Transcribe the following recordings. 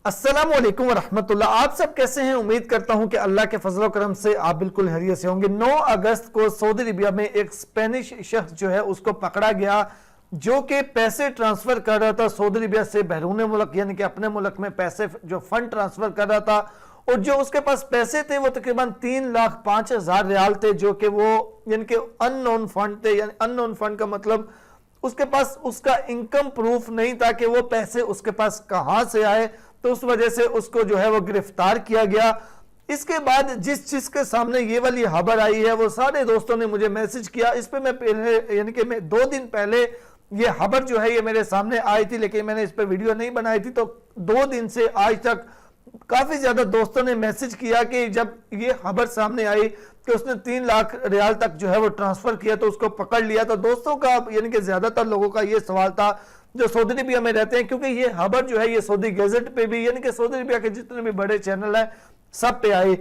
अस्सलामुअलैकुम वरहमतुल्लाह। आप सब कैसे हैं? उम्मीद करता हूं कि अल्लाह के फजल करम से आप बिल्कुल खैरियत से होंगे। 9 अगस्त को सऊदी अरबिया में एक स्पेनिश शख्स जो है उसको पकड़ा गया, जो कि पैसे ट्रांसफर कर रहा था सऊदी अरबिया से बैरून मुल्क, यानी कि अपने मुल्क में पैसे जो फंड ट्रांसफर कर रहा था। और जो उसके पास पैसे थे वो तकरीबन 3,05,000 रियाल थे, जो कि वो यानी कि अननोन फंड थे। यानी अननोन फंड का मतलब उसके पास उसका इनकम प्रूफ नहीं था कि वो पैसे उसके पास कहां से आए, तो उस वजह से उसको जो है वो गिरफ्तार किया गया। इसके बाद जिस चीज के सामने ये वाली खबर आई है, वो सारे दोस्तों ने मुझे मैसेज किया। इस पे मैं पहले यानी कि मैं 2 दिन पहले ये खबर जो है ये मेरे सामने आई थी, लेकिन मैंने इस पे वीडियो नहीं बनाई थी। तो 2 दिन से आज तक काफी ज्यादा दोस्तों ने मैसेज किया कि जब ये खबर सामने आई कि उसने 3 लाख रियाल तक जो है वो ट्रांसफर किया तो उसको पकड़ लिया। तो दोस्तों का यानी कि ज्यादातर लोगों का ये सवाल था जो सऊदी अरबिया में रहते हैं, क्योंकि ये खबर जो है ये सऊदी गैजेट पे भी यानी कि सऊदी अरबिया के जितने भी बड़े चैनल हैं सब पे आई।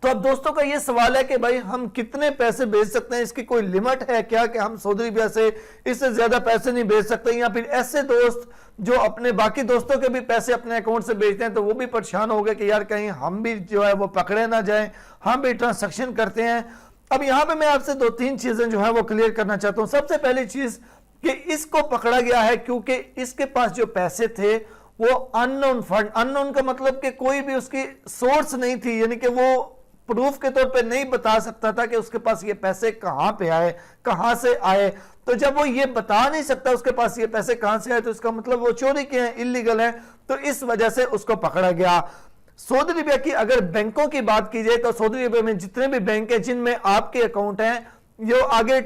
तो अब दोस्तों का ये सवाल है कि भाई हम कितने पैसे भेज सकते हैं, इसकी कोई लिमिट है क्या कि हम सऊदी अरबिया से इससे ज्यादा पैसे नहीं भेज सकते? या फिर ऐसे दोस्त जो अपने बाकी दोस्तों के भी पैसे अपने अकाउंट से भेजते हैं तो वो भी परेशान हो गए कि यार कहीं हम भी जो है वो पकड़े ना जाए, हम भी ट्रांजेक्शन करते हैं। अब यहां पे मैं आपसे 2-3 चीजें जो है वो क्लियर करना चाहता हूं। सबसे पहली चीज कि इसको पकड़ा गया है क्योंकि इसके पास जो पैसे थे वो अननोन फंड, अननोन का मतलब कि कोई भी उसकी सोर्स नहीं थी, यानी कि वो प्रूफ के तौर पे नहीं बता सकता था कि उसके पास ये पैसे कहां पे आए, कहां से आए। तो जब वो ये बता नहीं सकता उसके पास ये पैसे कहां से आए, तो इसका मतलब वो चोरी के हैं, इलीगल है। तो इस वजह से उसको पकड़ा गया। सऊदी अरबिया की अगर बैंकों की बात की जाए तो सऊदी अरबिया में जितने भी बैंक हैं जिनमें आपके अकाउंट हैं, जो आगे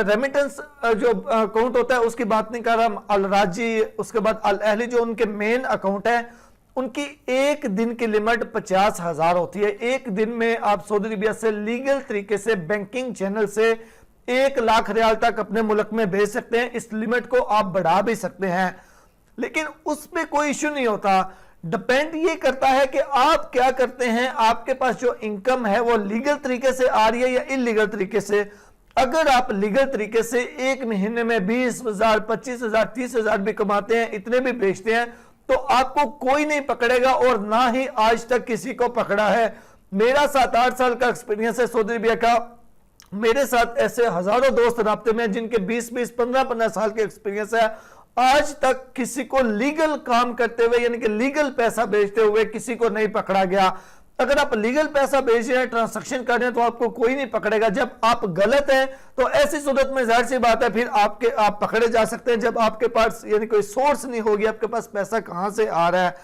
रेमिटेंस जो अकाउंट होता है उसकी बात नहीं कर रहा, अल राजी, उसके बाद अल अहली जो उनके मेन अकाउंट है, उनकी एक दिन की लिमिट 50,000 होती है। एक दिन में आप सऊदी अरबिया से लीगल तरीके से बैंकिंग चैनल से 1 लाख रियाल तक अपने मुल्क में भेज सकते हैं। इस लिमिट को आप बढ़ा भी सकते हैं, लेकिन उसमें कोई इश्यू नहीं होता। डिपेंड ये करता है कि आप क्या करते हैं, आपके पास जो इनकम है वो लीगल तरीके से आ रही है या इलीगल तरीके से। अगर आप लीगल तरीके से एक महीने में 20,000, 25,000, 30,000 भी कमाते हैं, इतने भी बेचते हैं, तो आपको कोई नहीं पकड़ेगा और ना ही आज तक किसी को पकड़ा है। मेरा 7-8 साल का एक्सपीरियंस है सऊदी अरबिया का। मेरे साथ ऐसे हजारों दोस्त राब्ते में जिनके 20-20, 15-15 साल के एक्सपीरियंस है। आज तक किसी को लीगल काम करते हुए यानी कि लीगल पैसा भेजते हुए किसी को नहीं पकड़ा गया। अगर आप लीगल पैसा भेज रहे हैं, ट्रांजैक्शन कर रहे हैं, तो आपको कोई नहीं पकड़ेगा। जब आप गलत हैं तो ऐसी सूरत में जाहिर सी बात है फिर आप पकड़े जा सकते हैं, जब आपके पास यानी कोई सोर्स नहीं होगी, आपके पास पैसा कहां से आ रहा है।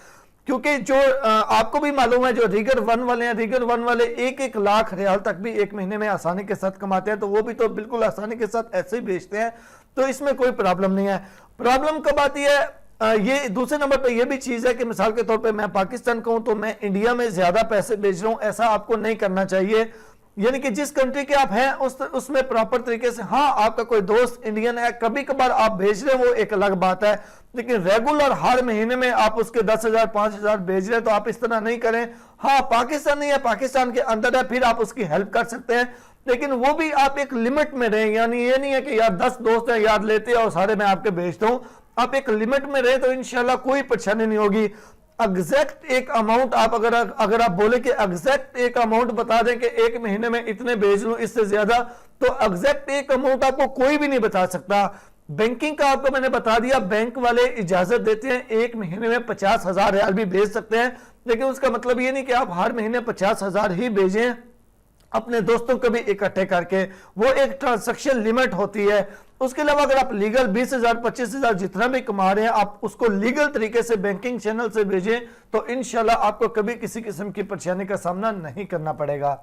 क्योंकि जो आपको भी मालूम है, जो रिगर 1 वाले हैं, रिगर 1 वाले 1-1 लाख रियाल तक भी एक महीने में आसानी के साथ कमाते हैं, तो वो भी तो बिल्कुल आसानी के साथ ऐसे ही बेचते हैं। तो इसमें कोई प्रॉब्लम नहीं है। प्रॉब्लम कब आती है? ये दूसरे नंबर पे ये भी चीज है कि मिसाल के तौर पे मैं पाकिस्तान का हूं तो मैं इंडिया में ज्यादा पैसे भेज रहा हूं, ऐसा आपको नहीं करना चाहिए। यानी कि जिस कंट्री के आप हैं उसमें प्रॉपर तरीके से, हाँ आपका कोई दोस्त इंडियन है, कभी कभार आप भेज रहे हैं वो एक अलग बात है, लेकिन रेगुलर हर महीने में आप उसके 10,000, 5,000 भेज रहे हैं, तो आप इस तरह नहीं करें। हाँ पाकिस्तान नहीं है, पाकिस्तान के अंदर है, फिर आप उसकी हेल्प कर सकते हैं, लेकिन वो भी आप एक लिमिट में रहें। यानी ये नहीं है कि यार 10 दोस्त हैं यार लेते हैं और सारे मैं आपके भेजता हूं। आप एक लिमिट में रहे तो इंशाल्लाह कोई परेशानी नहीं होगी। एग्जैक्ट एक अमाउंट आप अगर आप बोले कि एग्जैक्ट एक अमाउंट बता दें कि एक महीने में इतने भेज लूं इससे ज्यादा, तो एग्जैक्ट एक अमाउंट आपको कोई भी नहीं बता सकता। बैंकिंग का आपको मैंने बता दिया, बैंक वाले इजाजत देते हैं एक महीने में 50,000 रियाल भी भेज सकते हैं, लेकिन उसका मतलब ये नहीं कि आप हर महीने 50,000 ही भेजें अपने दोस्तों को भी इकट्ठे करके। वो एक ट्रांजैक्शन लिमिट होती है। उसके अलावा अगर आप लीगल 20,000, 25,000 जितना भी कमा रहे हैं, आप उसको लीगल तरीके से बैंकिंग चैनल से भेजें, तो इंशाल्लाह आपको कभी किसी किस्म की परेशानी का सामना नहीं करना पड़ेगा।